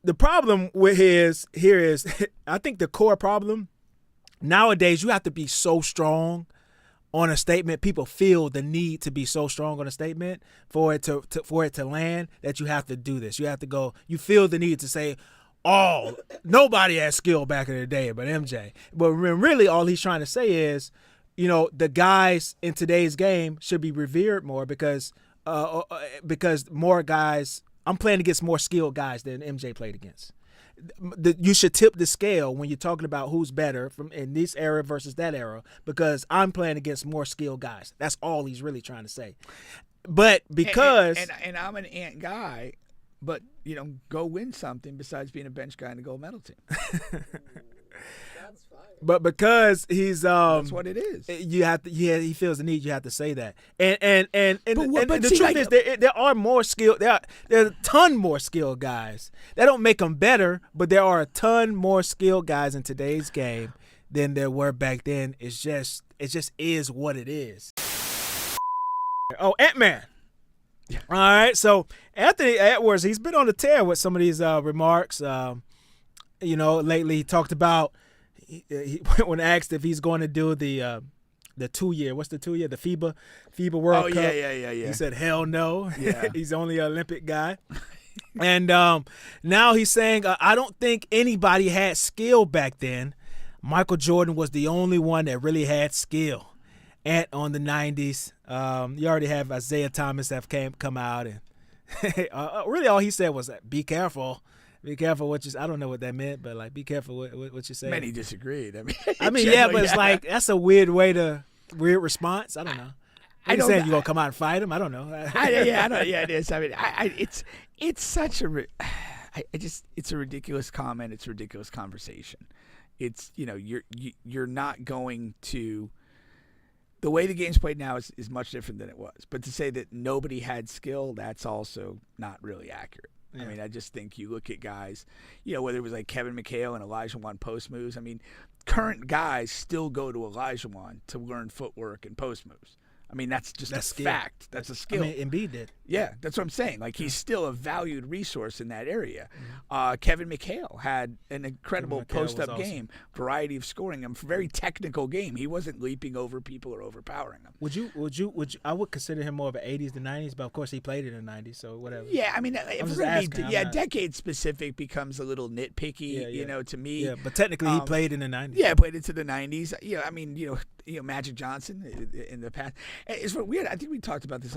the problem with here is I think the core problem nowadays, you have to be so strong on a statement. People feel the need to be so strong on a statement for it to land that you have to do this. You have to go. You feel the need to say, "Oh, nobody had skill back in the day, but MJ." But really, all he's trying to say is, the guys in today's game should be revered more because more guys. I'm playing against more skilled guys than MJ played against. You should tip the scale when you're talking about who's better from in this era versus that era because I'm playing against more skilled guys. That's all he's really trying to say. But because and I'm an ant guy, but go win something besides being a bench guy in the gold medal team. That's fine. But because he's that's what it is. You have to. Yeah, he feels the need. You have to say that. And but the see, truth like, is, there are more skilled. There's a ton more skilled guys. That don't make them better, but there are a ton more skilled guys in today's game than there were back then. It just is what it is. Oh, Ant-Man. Yeah. All right. So Anthony Edwards, he's been on the tear with some of these remarks. Lately he talked about. When asked if he's going to do the 2-year, what's the 2-year? The FIBA World Cup. Yeah. He said, hell no. Yeah. He's only an Olympic guy. And now he's saying, I don't think anybody had skill back then. Michael Jordan was the only one that really had skill. And on the 90s, you already have Isaiah Thomas that come out. And really all he said was, be careful. Be careful what you. I don't know what that meant, but be careful what you say. Many disagreed. Yeah, but it's that's a weird response. I don't know. Are you saying you're gonna come out and fight him? I don't know. It is. It's such a. It's a ridiculous comment. It's a ridiculous conversation. It's you're not going to. The way the game's played now is much different than it was. But to say that nobody had skill, that's also not really accurate. Yeah. I mean, I just think you look at guys, whether it was like Kevin McHale and Olajuwon post moves. I mean, current guys still go to Olajuwon to learn footwork and post moves. I mean, that's just a fact. That's a skill. I mean, Embiid did. Yeah, that's what I'm saying. He's still a valued resource in that area. Mm-hmm. Kevin McHale had an incredible post-up game, variety of scoring, a very technical game. He wasn't leaping over people or overpowering them. Would you? I would consider him more of an 80s to 90s, but of course he played in the 90s, so whatever. Yeah, I mean, if we're asking, decade specific becomes a little nitpicky, to me. Yeah, but technically he played in the 90s. Yeah, played into the 90s. Yeah, I mean, Magic Johnson in the past. It's weird. I think we talked about this.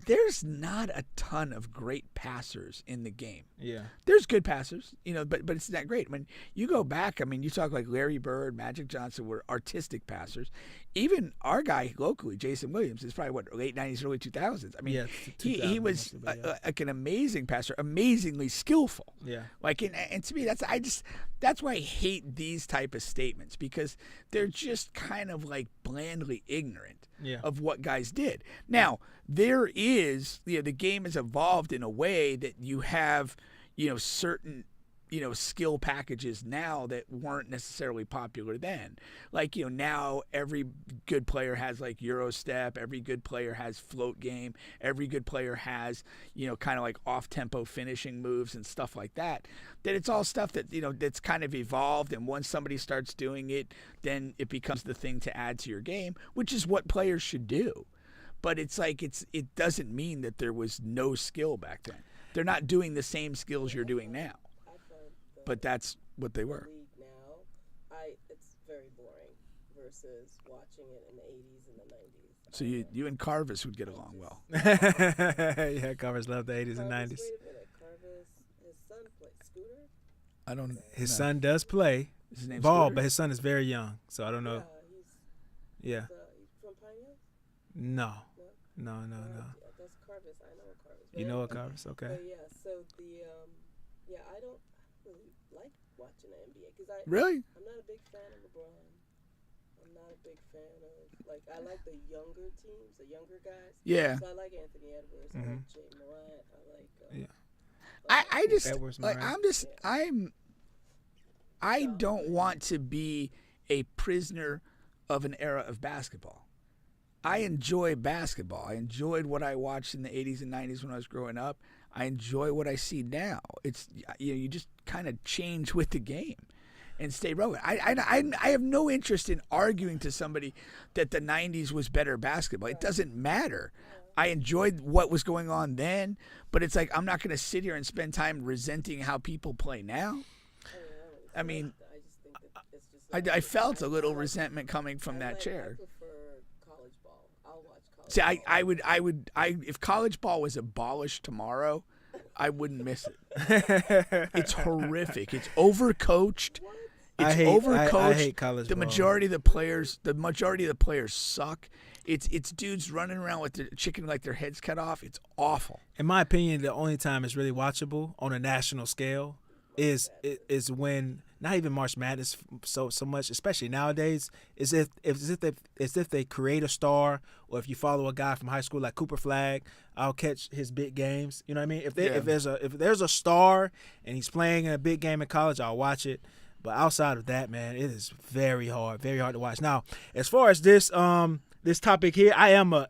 There's not a ton of great passers in the game. Yeah. There's good passers, but it's not great. When you go back, I mean, you talk like Larry Bird, Magic Johnson were artistic passers. Even our guy locally, Jason Williams, is probably late 90s, early 2000s. I mean, he was like an amazing passer, amazingly skillful. Yeah. And to me, that's why I hate these type of statements because they're just kind of blandly ignorant of what guys did. Now, there is, the game has evolved in a way that you have, certain, skill packages now that weren't necessarily popular then. Now every good player has Euro step, every good player has float game, every good player has, kind of off-tempo finishing moves and stuff like that. That it's all stuff that, that's kind of evolved, and once somebody starts doing it, then it becomes the thing to add to your game, which is what players should do. But it doesn't mean that there was no skill back then. They're not doing the same skills you're doing now. But that's what they were. Now, it's very boring versus watching it in the 80s and the 90s. So you and Carvis would get along well. Yeah, Carvis loved the 80s and 90s. Wait a minute, Carvis, his son played Scooter? I don't know. His son does play Is his name ball, Scooter? but his son is very young, so I don't know. He's from Pine Hills? No. That's Carvis. I know Carvis. You know a Carvis? Okay. But yeah, so I don't really like watching the NBA because Really? I'm not a big fan of LeBron. I'm not a big fan of I like the younger teams, the younger guys. Yeah. So I like Anthony Edwards. I like Jay Morant. I don't want to be a prisoner of an era of basketball. I enjoy basketball. I enjoyed what I watched in the 80s and 90s when I was growing up. I enjoy what I see now. It's you just kind of change with the game and stay relevant. I have no interest in arguing to somebody that the 90s was better basketball. It doesn't matter. I enjoyed what was going on then, but it's like I'm not going to sit here and spend time resenting how people play now. I mean, I felt a little resentment coming from that chair. I prefer college ball. I'll watch college See, ball. I would, if college ball was abolished tomorrow, I wouldn't miss it. It's horrific. It's overcoached. It's overcoached. I hate college the ball. majority of the players suck. It's dudes running around with their chicken like their heads cut off. It's awful. In my opinion, the only time it's really watchable on a national scale is when not even March Madness so much, especially nowadays, is if they create a star, or if you follow a guy from high school like Cooper Flagg, I'll catch his big games. You know what I mean? If there's a star and he's playing in a big game in college, I'll watch it. But outside of that, man, it is very hard to watch. Now, as far as this topic here, I am a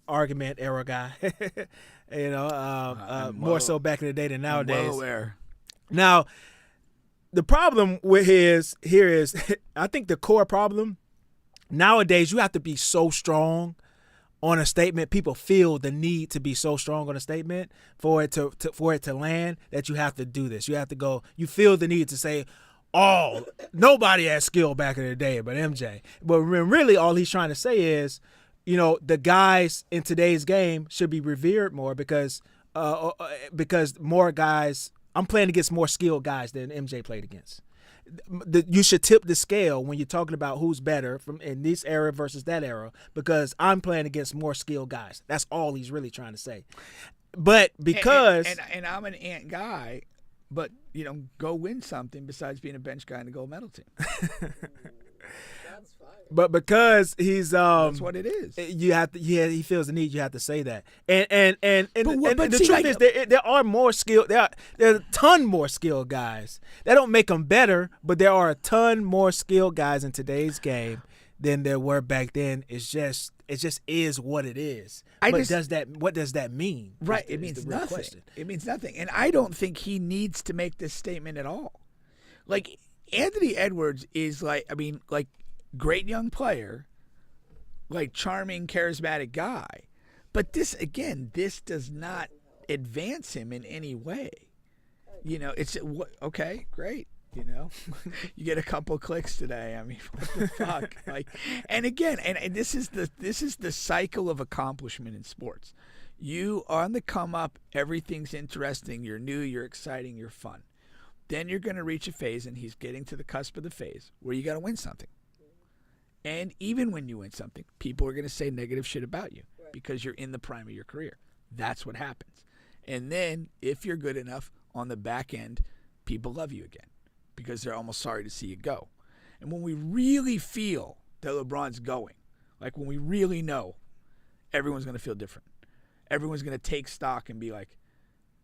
argument era guy. You know, more so back in the day than nowadays. I'm well aware. Now, the problem with here is I think the core problem nowadays, you have to be so strong on a statement. People feel the need to be so strong on a statement for it to land that you have to do this. You have to go. You feel the need to say, "Oh, nobody had skill back in the day, but MJ." But really, all he's trying to say is, you know, the guys in today's game should be revered more because more guys. I'm playing against more skilled guys than MJ played against. You should tip the scale when you're talking about who's better from in this era versus that era, because I'm playing against more skilled guys. That's all he's really trying to say. But because and I'm an ant guy, but you know, go win something besides being a bench guy in the gold medal team. That's fine. But because he's that's what it is. You have to. Yeah, he feels the need. You have to say that. And But the see, truth like, is, there are more skilled. There are a ton more skilled guys. That don't make them better, but there are a ton more skilled guys in today's game than there were back then. It just is what it is. What does that mean? Right. It means nothing. Question. It means nothing. And I don't think he needs to make this statement at all. Like, Anthony Edwards is like great young player, like charming, charismatic guy. But this does not advance him in any way. You know, it's okay, great. You know, you get a couple clicks today. I mean, what the fuck? Like, and again, and this is the cycle of accomplishment in sports. You are on the come up. Everything's interesting. You're new. You're exciting. You're fun. Then you're going to reach a phase, and he's getting to the cusp of the phase where you got to win something. And even when you win something, people are going to say negative shit about you because you're in the prime of your career. That's what happens. And then if you're good enough on the back end, people love you again because they're almost sorry to see you go. And when we really feel that LeBron's going, like when we really know, everyone's going to feel different. Everyone's going to take stock and be like,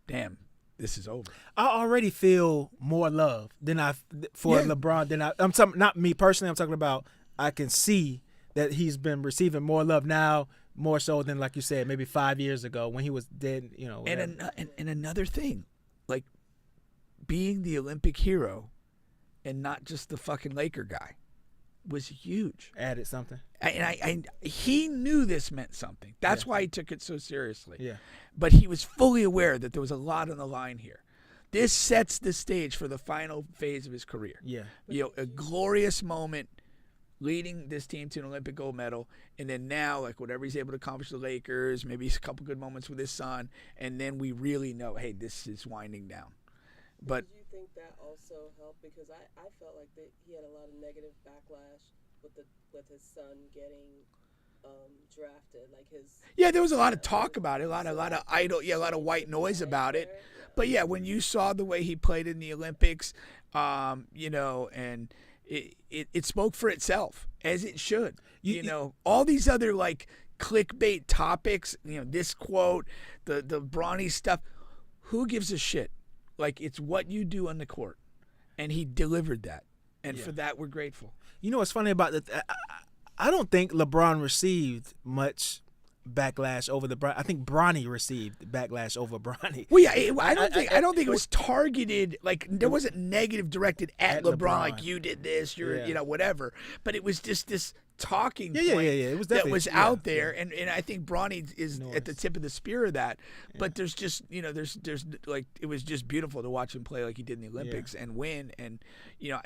damn, this is over. I already feel more love than LeBron. I'm talking, not me personally. I'm talking about I can see that he's been receiving more love now, more so than, like you said, maybe 5 years ago when he was dead. You know. And another thing, like being the Olympic hero and not just the fucking Laker guy was huge. Added something. And he knew this meant something. That's why he took it so seriously. Yeah. But he was fully aware that there was a lot on the line here. This sets the stage for the final phase of his career. Yeah. You know, a glorious moment leading this team to an Olympic gold medal, and then now, like, whatever he's able to accomplish with the Lakers, maybe a couple good moments with his son, and then we really know, hey, this is winding down. But did you think that also helped? Because I felt like that he had a lot of negative backlash with his son getting drafted, like his. Yeah, there was a lot of talk about it, a lot of a lot of white noise about it. But yeah, when you saw the way he played in the Olympics, you know, and it spoke for itself, as it should. You know, all these other like clickbait topics, you know, this quote, the Bronny stuff, who gives a shit? Like, it's what you do on the court, and he delivered that, and for that we're grateful. You know what's funny about that? I don't think LeBron received much backlash over the. I think Bronny received backlash over Bronny. Well, yeah, I don't think it was targeted. Like there wasn't negative directed at LeBron. Like you did this, you're whatever. But it was just this talking point It was that was out there, and I think Bronny is at the tip of the spear of that. But there's just there's like it was just beautiful to watch him play like he did in the Olympics and win. And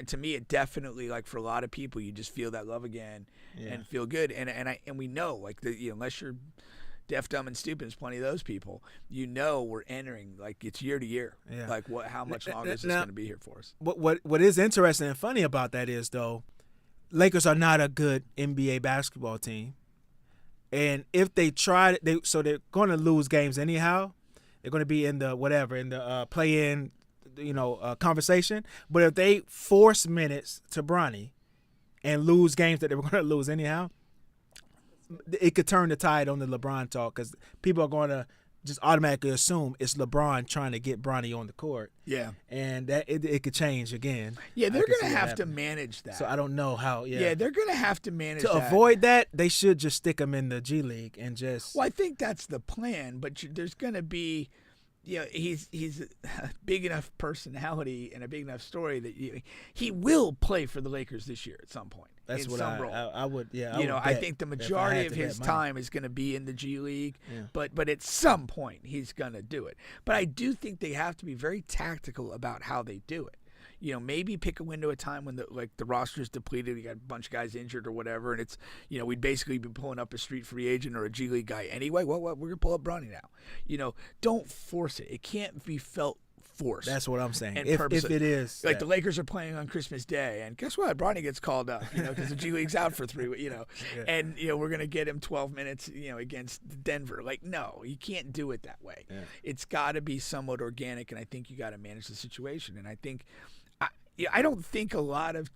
to me, it definitely, like for a lot of people, you just feel that love again and feel good. And we know, like unless you're deaf, dumb, and stupid, there's plenty of those people. We're entering, like, it's year to year. Yeah. Like how much longer is this going to be here for us? What is interesting and funny about that is, though, Lakers are not a good NBA basketball team, and if they try, so they're going to lose games anyhow. They're going to be in the play-in, conversation. But if they force minutes to Bronny and lose games that they were going to lose anyhow, it could turn the tide on the LeBron talk, because people are going to just automatically assume it's LeBron trying to get Bronny on the court. Yeah. And that it could change again. Yeah, they're going to have to manage that. So I don't know how. Yeah, they're going to have to manage that. To avoid that, they should just stick him in the G League and just. Well, I think that's the plan, but there's going to be. He's a big enough personality and a big enough story that he will play for the Lakers this year at some point. That's what I would. Yeah, I think the majority of his time is going to be in the G League, but at some point he's going to do it. But I do think they have to be very tactical about how they do it. Maybe pick a window of time when the roster is depleted, you got a bunch of guys injured or whatever, and it's we'd basically be pulling up a street free agent or a G League guy anyway. Well, we're gonna pull up Bronny now. Don't force it. It can't be felt forced. That's what I'm saying. If it is like the Lakers are playing on Christmas Day, and guess what? Bronny gets called up, because the G League's out for 3 weeks, and we're gonna get him 12 minutes, against Denver. Like, no, you can't do it that way. Yeah. It's got to be somewhat organic, and I think you got to manage the situation. And I think. I don't think a lot of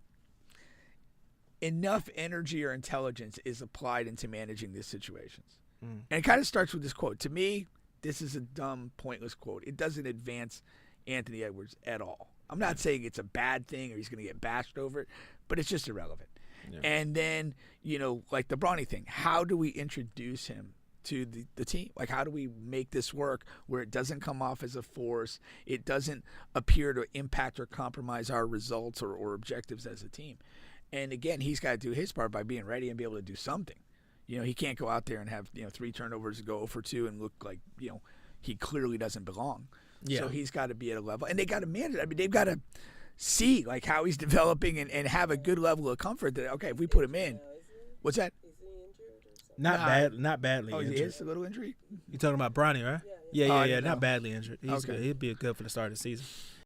enough energy or intelligence is applied into managing these situations. And it kind of starts with this quote. To me, this is a dumb, pointless quote. It doesn't advance Anthony Edwards at all. I'm not saying it's a bad thing or he's going to get bashed over it, but it's just irrelevant. Yeah. And then, like the Bronny thing, how do we introduce him to the team? Like, how do we make this work where it doesn't come off as a force, it doesn't appear to impact or compromise our results or objectives as a team? And again, he's got to do his part by being ready and be able to do something. He can't go out there and have 3 turnovers and go 0 for 2 and look like he clearly doesn't belong. Yeah. So he's got to be at a level, and they got to manage it. I mean, they've got to see like how he's developing and have a good level of comfort that, okay, if we put him in, what's that? Not badly injured. He is a little injury? You're talking about Bronny, right? Yeah. Not badly injured. He's good. He'll be good for the start of the season.